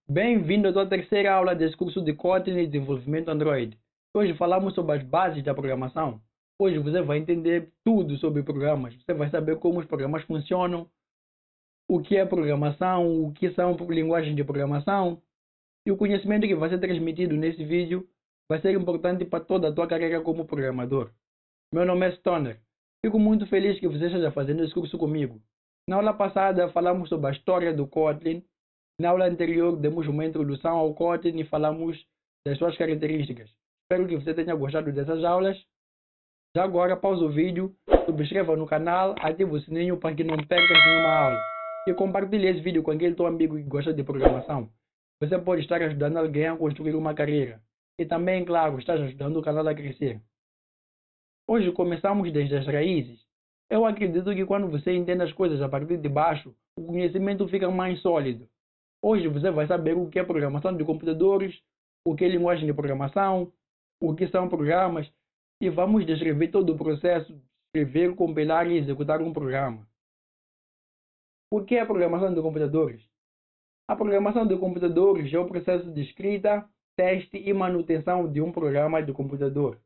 Bem-vindo à tua terceira aula desse curso de Kotlin e desenvolvimento Android. Hoje falamos sobre as bases da programação. Hoje você vai entender tudo sobre programas. Você vai saber como os programas funcionam, o que é programação, o que são linguagens de programação. E o conhecimento que vai ser transmitido nesse vídeo vai ser importante para toda a tua carreira como programador. Meu nome é Stoner. Fico muito feliz que você esteja fazendo esse curso comigo. Na aula passada falamos sobre a história do Kotlin. Na aula anterior demos uma introdução ao Kotlin e falamos das suas características. Espero que você tenha gostado dessas aulas. Já agora pausa o vídeo, subscreva no canal, ative o sininho para que não perca nenhuma aula. E compartilhe esse vídeo com aquele teu amigo que gosta de programação. Você pode estar ajudando alguém a construir uma carreira. E também, claro, está ajudando o canal a crescer. Hoje começamos desde as raízes. Eu acredito que quando você entende as coisas a partir de baixo, o conhecimento fica mais sólido. Hoje você vai saber o que é programação de computadores, o que é linguagem de programação, o que são programas, e vamos descrever todo o processo de escrever, compilar e executar um programa. O que é programação de computadores? A programação de computadores é o processo de escrita, teste e manutenção de um programa de computador.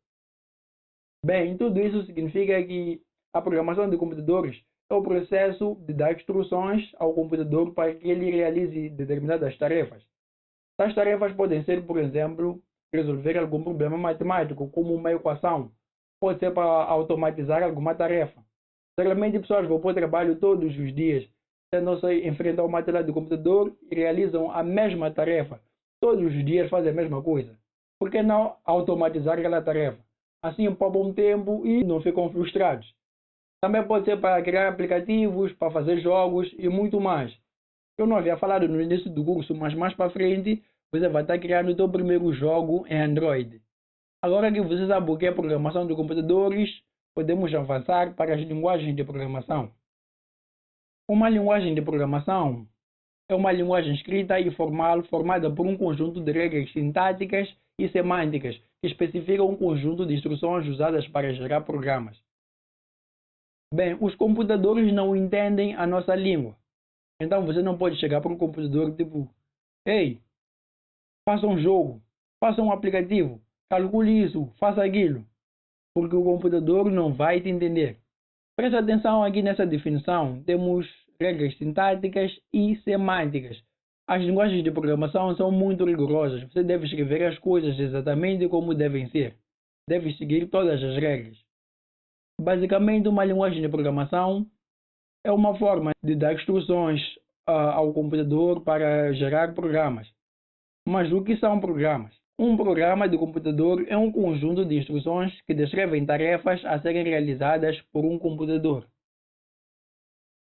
Bem, tudo isso significa que a programação de computadores é o processo de dar instruções ao computador para que ele realize determinadas tarefas. Tais tarefas podem ser, por exemplo, resolver algum problema matemático, como uma equação. Pode ser para automatizar alguma tarefa. Geralmente, pessoas vão para o trabalho todos os dias, tendo-se enfrentar uma tela de computador e realizam a mesma tarefa. Todos os dias fazem a mesma coisa. Por que não automatizar aquela tarefa? Assim poupam tempo e não ficam frustrados. Também pode ser para criar aplicativos, para fazer jogos e muito mais. Eu não havia falado no início do curso, mas mais para frente você vai estar criando o seu primeiro jogo em Android. Agora que você sabe o que é programação de computadores, podemos avançar para as linguagens de programação. Uma linguagem de programação é uma linguagem escrita e formal formada por um conjunto de regras sintáticas e semânticas que especificam um conjunto de instruções usadas para gerar programas. Bem, os computadores não entendem a nossa língua. Então você não pode chegar para um computador tipo, ei, faça um jogo, faça um aplicativo, calcule isso, faça aquilo, porque o computador não vai te entender. Preste atenção aqui nessa definição. Temos regras sintáticas e semânticas. As linguagens de programação são muito rigorosas. Você deve escrever as coisas exatamente como devem ser. Deve seguir todas as regras. Basicamente, uma linguagem de programação é uma forma de dar instruções ao computador para gerar programas. Mas o que são programas? Um programa de computador é um conjunto de instruções que descrevem tarefas a serem realizadas por um computador.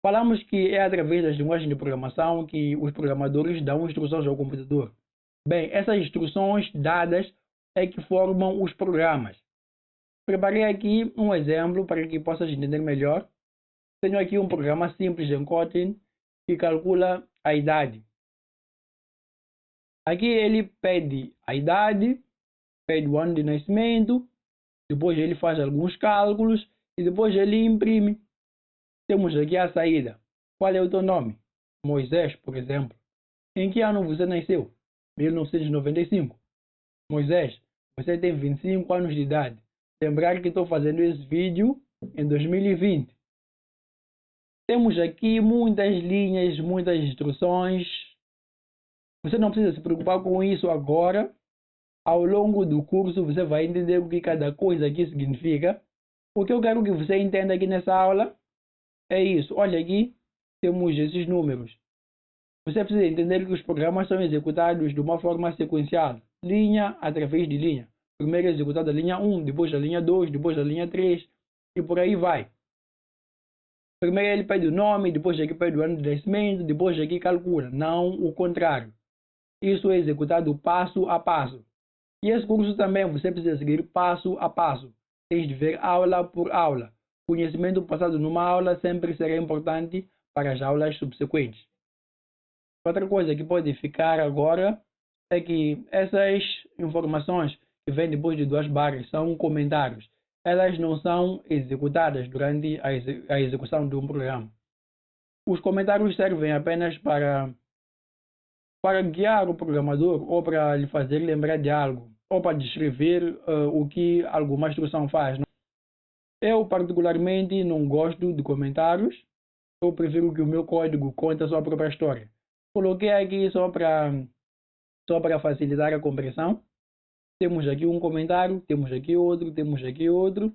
Falamos que é através das linguagens de programação que os programadores dão instruções ao computador. Bem, essas instruções dadas é que formam os programas. Preparei aqui um exemplo para que possas entender melhor. Tenho aqui um programa simples em Kotlin que calcula a idade. Aqui ele pede a idade, pede o ano de nascimento, depois ele faz alguns cálculos e depois ele imprime. Temos aqui a saída. Qual é o teu nome? Moisés, por exemplo. Em que ano você nasceu? 1995. Moisés, você tem 25 anos de idade. Lembrar que estou fazendo esse vídeo em 2020. Temos aqui muitas linhas, muitas instruções. Você não precisa se preocupar com isso agora. Ao longo do curso você vai entender o que cada coisa aqui significa. O que eu quero que você entenda aqui nessa aula é isso. Olha aqui, temos esses números. Você precisa entender que os programas são executados de uma forma sequencial, linha através de linha. Primeiro é executada a linha 1, depois a linha 2, depois a linha 3 e por aí vai. Primeiro ele pede o nome, depois aqui pede o ano de nascimento, depois aqui calcula, não o contrário. Isso é executado passo a passo. E esse curso também você precisa seguir passo a passo. Tens de ver aula por aula. Conhecimento passado numa aula sempre será importante para as aulas subsequentes. Outra coisa que pode ficar agora é que essas informações que vêm depois de duas barras são comentários. Elas não são executadas durante a execução de um programa. Os comentários servem apenas para para guiar o programador ou para lhe fazer lembrar de algo, ou para descrever o que alguma instrução faz. Eu, particularmente, não gosto de comentários. Eu prefiro que o meu código conte a sua própria história. Coloquei aqui só para facilitar a compreensão. Temos aqui um comentário, temos aqui outro, temos aqui outro.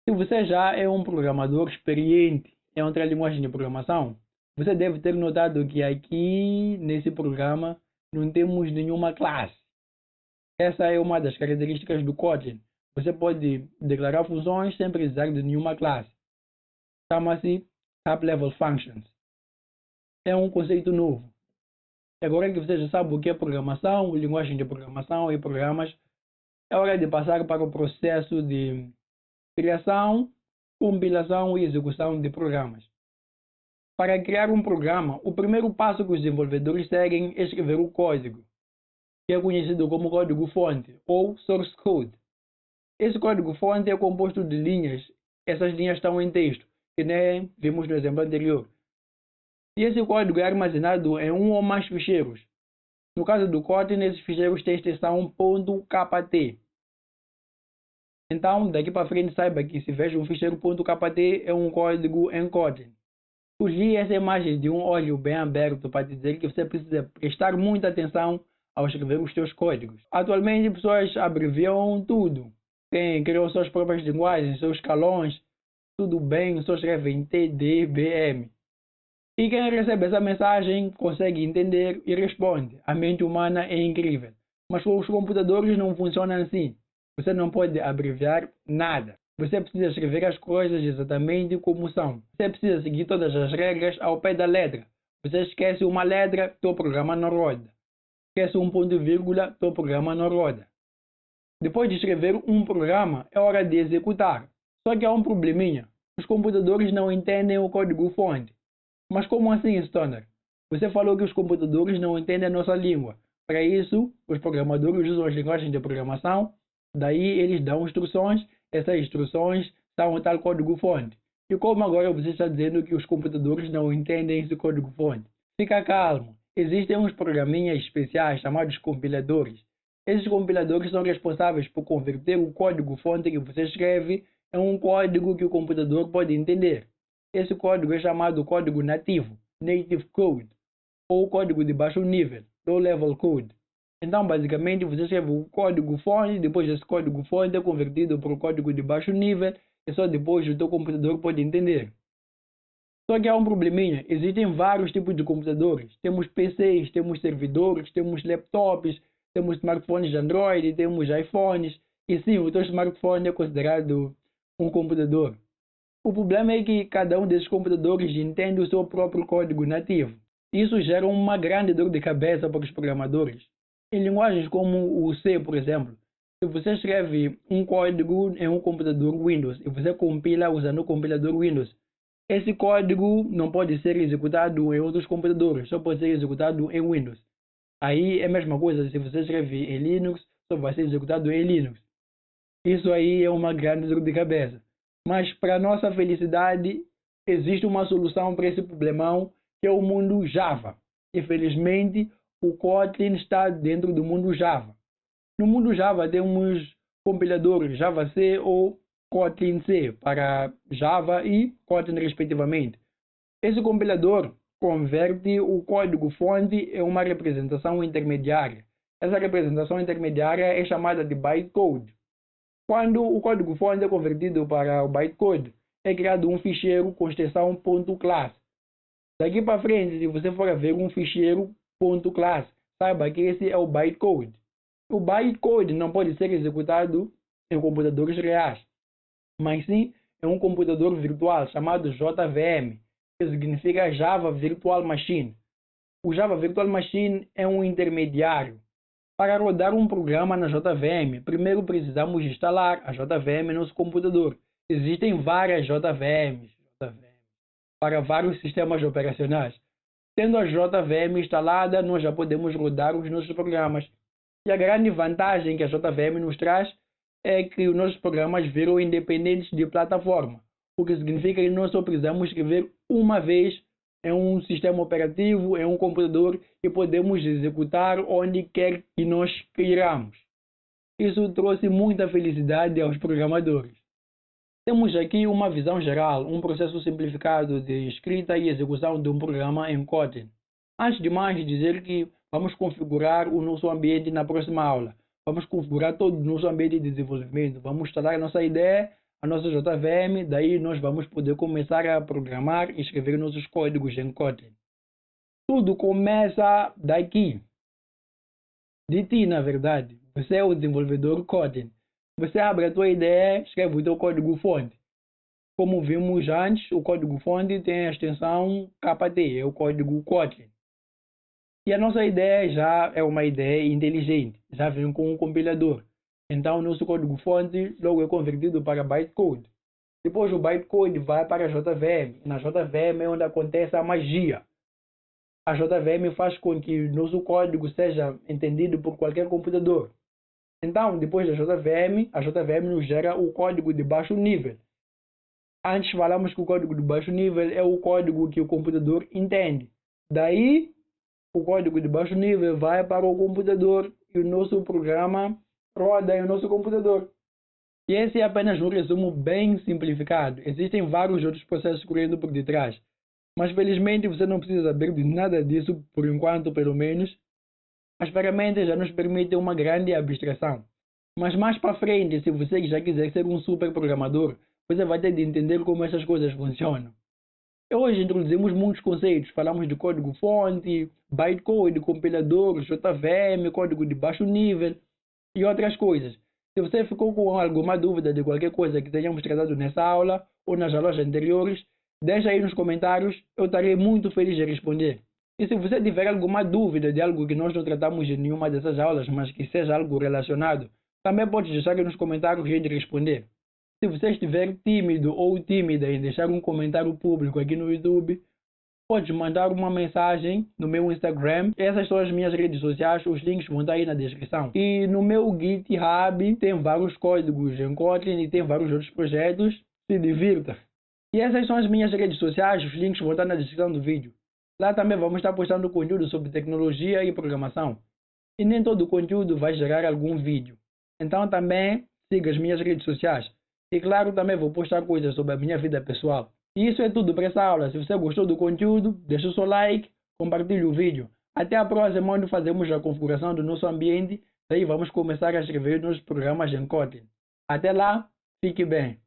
Se você já é um programador experiente em outra linguagem de programação, você deve ter notado que aqui nesse programa não temos nenhuma classe. Essa é uma das características do Kotlin. Você pode declarar funções sem precisar de nenhuma classe. Chama-se Top-Level Functions. É um conceito novo. Agora que você já sabe o que é programação, linguagem de programação e programas, é hora de passar para o processo de criação, compilação e execução de programas. Para criar um programa, o primeiro passo que os desenvolvedores seguem é escrever o código, que é conhecido como código-fonte ou source code. Esse código-fonte é composto de linhas. Essas linhas estão em texto, que nem vimos no exemplo anterior. E esse código é armazenado em um ou mais ficheiros. No caso do Kotlin, esses ficheiros têm extensão .kt. Então, daqui para frente, saiba que se veja um ficheiro .kt é um código em Kotlin. Surgi essa imagem de um olho bem aberto para dizer que você precisa prestar muita atenção ao escrever os seus códigos. Atualmente, pessoas abreviam tudo. Criam suas próprias linguagens, seus escalões, tudo bem, só escrevem TDBM. E quem recebe essa mensagem consegue entender e responde. A mente humana é incrível. Mas os computadores não funcionam assim. Você não pode abreviar nada. Você precisa escrever as coisas exatamente como são. Você precisa seguir todas as regras ao pé da letra. Você esquece uma letra, teu programa não roda. Esquece um ponto e vírgula, teu programa não roda. Depois de escrever um programa, é hora de executar. Só que há um probleminha. Os computadores não entendem o código-fonte. Mas como assim, Stoner? Você falou que os computadores não entendem a nossa língua. Para isso, os programadores usam as linguagens de programação. Daí eles dão instruções. Essas instruções são o tal código-fonte. E como agora você está dizendo que os computadores não entendem esse código-fonte? Fica calmo. Existem uns programinhas especiais chamados compiladores. Esses compiladores são responsáveis por converter o código-fonte que você escreve em um código que o computador pode entender. Esse código é chamado código nativo, Native Code, ou código de baixo nível, Low Level Code. Então, basicamente, você escreve o código-fonte, depois esse código-fonte é convertido para o código de baixo nível, e só depois o teu computador pode entender. Só que há um probleminha, existem vários tipos de computadores. Temos PCs, temos servidores, temos laptops, temos smartphones de Android, temos iPhones, e sim, o teu smartphone é considerado um computador. O problema é que cada um desses computadores entende o seu próprio código nativo. Isso gera uma grande dor de cabeça para os programadores. Em linguagens como o C, por exemplo, se você escreve um código em um computador Windows e você compila usando o compilador Windows, esse código não pode ser executado em outros computadores, só pode ser executado em Windows. Aí é a mesma coisa, se você escreve em Linux, só vai ser executado em Linux. Isso aí é uma grande dor de cabeça. Mas, para nossa felicidade, existe uma solução para esse problemão, que é o mundo Java. Infelizmente, o Kotlin está dentro do mundo Java. No mundo Java temos compiladores Java C ou Kotlin C para Java e Kotlin respectivamente. Esse compilador converte o código-fonte em uma representação intermediária. Essa representação intermediária é chamada de bytecode. Quando o código-fonte é convertido para o bytecode, é criado um ficheiro com extensão .class. Daqui para frente, se você for ver um ficheiro .class, saiba que esse é o bytecode. O bytecode não pode ser executado em computadores reais, mas sim em um computador virtual chamado JVM, que significa Java Virtual Machine. O Java Virtual Machine é um intermediário. Para rodar um programa na JVM, primeiro precisamos instalar a JVM no nosso computador. Existem várias JVMs para vários sistemas operacionais. Tendo a JVM instalada, nós já podemos rodar os nossos programas. E a grande vantagem que a JVM nos traz é que os nossos programas viram independentes de plataforma, o que significa que nós só precisamos escrever uma vez é um sistema operativo, é um computador que podemos executar onde quer que nós queiramos. Isso trouxe muita felicidade aos programadores. Temos aqui uma visão geral, um processo simplificado de escrita e execução de um programa em Kotlin. Antes de mais, dizer que vamos configurar o nosso ambiente na próxima aula. Vamos configurar todo o nosso ambiente de desenvolvimento. Vamos instalar a nossa IDE, a nossa JVM, daí nós vamos poder começar a programar e escrever nossos códigos em Kotlin. Tudo começa daqui. De ti, na verdade. Você é o desenvolvedor Kotlin. Você abre a tua IDE, escreve o teu código-fonte. Como vimos antes, o código-fonte tem a extensão KT, é o código Kotlin. E a nossa ideia já é uma ideia inteligente, já vem com um compilador. Então, o nosso código-fonte logo é convertido para bytecode. Depois, o bytecode vai para a JVM. Na JVM é onde acontece a magia. A JVM faz com que o nosso código seja entendido por qualquer computador. Então, depois da JVM, a JVM nos gera o código de baixo nível. Antes falamos que o código de baixo nível é o código que o computador entende. Daí, o código de baixo nível vai para o computador e o nosso programa roda em nosso computador. E esse é apenas um resumo bem simplificado. Existem vários outros processos correndo por detrás. Mas felizmente você não precisa saber de nada disso, por enquanto pelo menos. As ferramentas já nos permitem uma grande abstração. Mas mais para frente, se você já quiser ser um super programador, você vai ter de entender como essas coisas funcionam. Hoje introduzimos muitos conceitos, falamos de código-fonte, bytecode, compilador, JVM, código de baixo nível e outras coisas. Se você ficou com alguma dúvida de qualquer coisa que tenhamos tratado nessa aula ou nas aulas anteriores, deixa aí nos comentários, eu estarei muito feliz de responder. E se você tiver alguma dúvida de algo que nós não tratamos em nenhuma dessas aulas, mas que seja algo relacionado, também pode deixar aí nos comentários e a gente responder. Se você estiver tímido ou tímida em deixar um comentário público aqui no YouTube, pode mandar uma mensagem no meu Instagram. Essas são as minhas redes sociais, os links vão estar aí na descrição. E no meu GitHub tem vários códigos em Kotlin e tem vários outros projetos. Se divirta! E essas são as minhas redes sociais, os links vão estar na descrição do vídeo. Lá também vamos estar postando conteúdo sobre tecnologia e programação. E nem todo o conteúdo vai gerar algum vídeo. Então também siga as minhas redes sociais. E claro, também vou postar coisas sobre a minha vida pessoal. E isso é tudo para essa aula. Se você gostou do conteúdo, deixa o seu like, compartilhe o vídeo. Até a próxima, onde fazemos a configuração do nosso ambiente. Daí vamos começar a escrever nos programas em Kotlin. Até lá, fique bem.